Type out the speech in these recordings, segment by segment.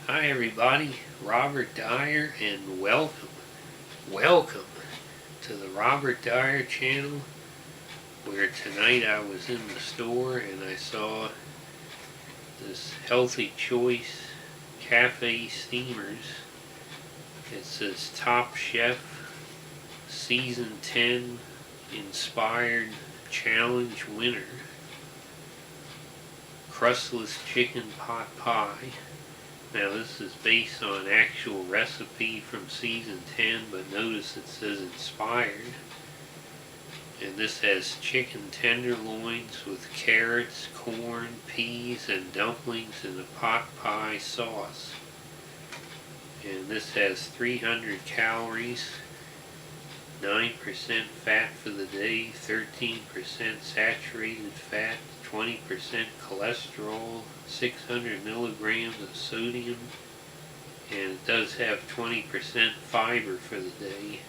Hi everybody, Robert Dyer, and welcome to the Robert Dyer channel, where tonight I was in the store and I saw this Healthy Choice Cafe Steamers. It says Top Chef Season 10 Inspired Challenge Winner, Crustless Chicken Pot Pie. Now this is based on actual recipe from season 10, but notice it says inspired. And this has chicken tenderloins with carrots, corn, peas, and dumplings in a pot pie sauce. And this has 300 calories, 9% fat for the day, 13% saturated fat, 20% cholesterol, 600 milligrams of sodium, and it does have 20% fiber for the day.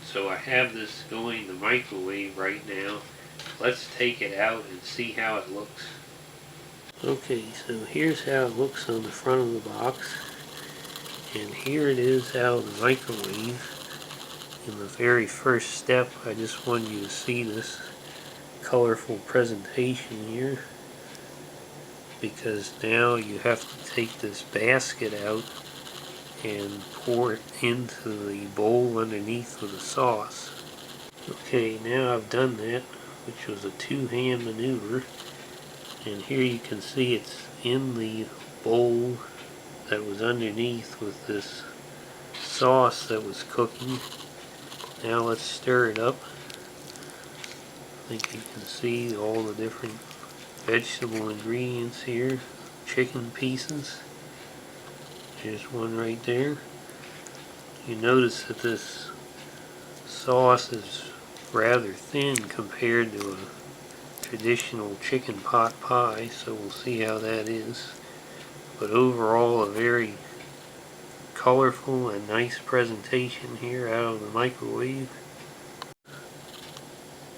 So I have this going in the microwave right now. Let's take it out and see how it looks. Okay, so here's how it looks on the front of the box, and here it is out of the microwave. In the very first step, I just wanted you to see this colorful presentation here, because now you have to take this basket out and pour it into the bowl underneath with the sauce. Okay, now I've done that, which was a two-hand maneuver, and here you can see it's in the bowl that was underneath with this sauce that was cooking. Now let's stir it up. I think you can see all the different vegetable ingredients here. Chicken pieces. There's one right there. You notice that this sauce is rather thin compared to a traditional chicken pot pie, so we'll see how that is. But overall, a very colorful and nice presentation here out of the microwave.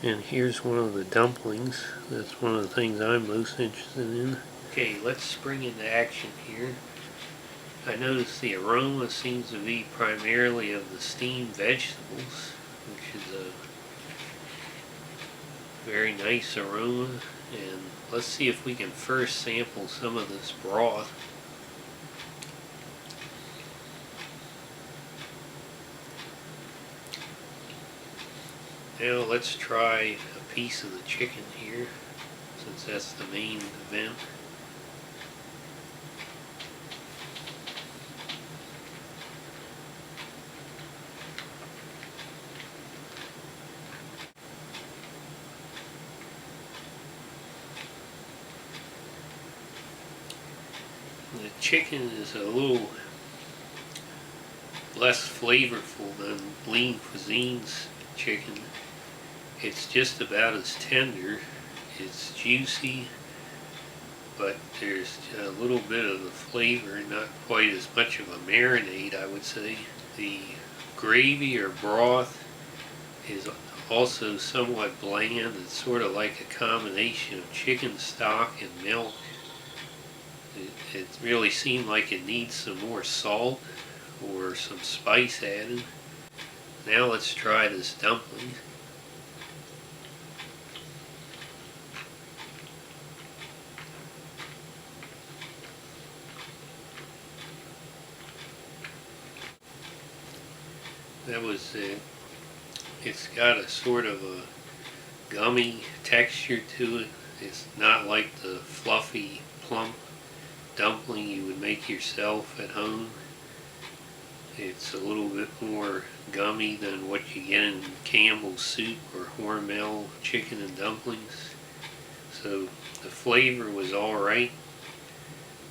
And here's one of the dumplings. That's one of the things I'm most interested in. Okay, let's spring into action here. I notice the aroma seems to be primarily of the steamed vegetables, which is a very nice aroma. And let's see if we can first sample some of this broth. Now let's try a piece of the chicken here, since that's the main event. The chicken is a little less flavorful than Lean Cuisine's chicken. It's just about as tender. It's juicy, but there's a little bit of the flavor, not quite as much of a marinade, I would say. The gravy or broth is also somewhat bland. It's sort of like a combination of chicken stock and milk. It really seemed like it needs some more salt or some spice added. Now let's try this dumpling. It's got a sort of a gummy texture to it. It's not like the fluffy, plump dumpling you would make yourself at home. It's a little bit more gummy than what you get in Campbell's soup or Hormel chicken and dumplings. So the flavor was alright.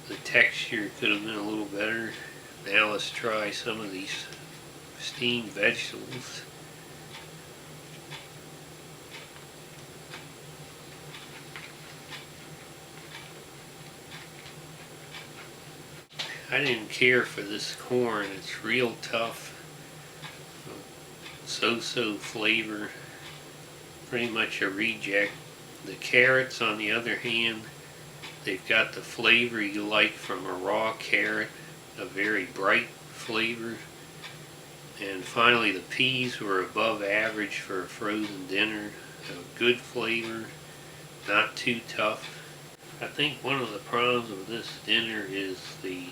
The texture could have been a little better. Now let's try some of these steamed vegetables. I didn't care for this corn. It's real tough. So-so flavor. Pretty much a reject. The carrots, on the other hand, they've got the flavor you like from a raw carrot. a very bright flavor. And finally, the peas were above average for a frozen dinner. A good flavor, not too tough. I think one of the problems with this dinner is the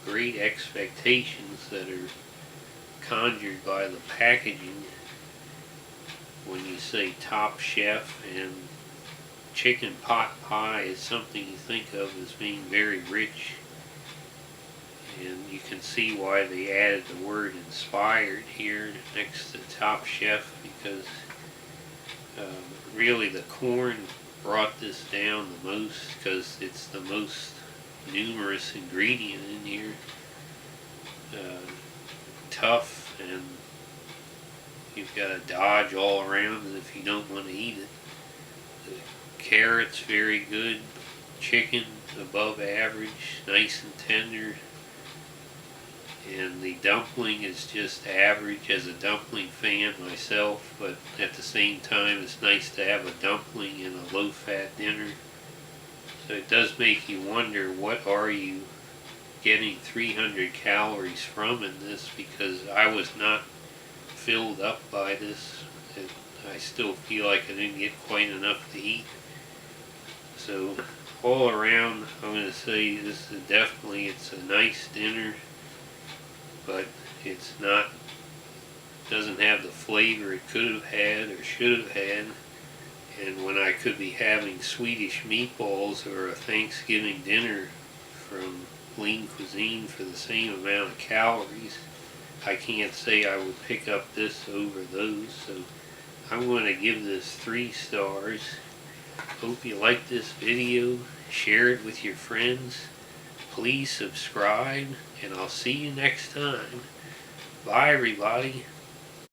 great expectations that are conjured by the packaging when you say Top Chef, and chicken pot pie is something you think of as being very rich, and you can see why they added the word inspired here next to Top Chef, because really the corn brought this down the most because it's the most numerous ingredient in here. Tough, and you've got to dodge all around it if you don't want to eat it. The carrots very good, chicken above average, nice and tender, and the dumpling is just average. As a dumpling fan myself, but at the same time it's nice to have a dumpling in a low-fat dinner. So it does make you wonder, what are you getting 300 calories from in this, because I was not filled up by this. I still feel like I didn't get quite enough to eat. So all around, I'm going to say this is definitely, it's a nice dinner, but it's not, doesn't have the flavor it could have had or should have had. And when I could be having Swedish meatballs or a Thanksgiving dinner from Lean Cuisine for the same amount of calories, I can't say I would pick up this over those. So I'm going to give this 3 stars. Hope you like this video. Share it with your friends. Please subscribe, and I'll see you next time. Bye, everybody.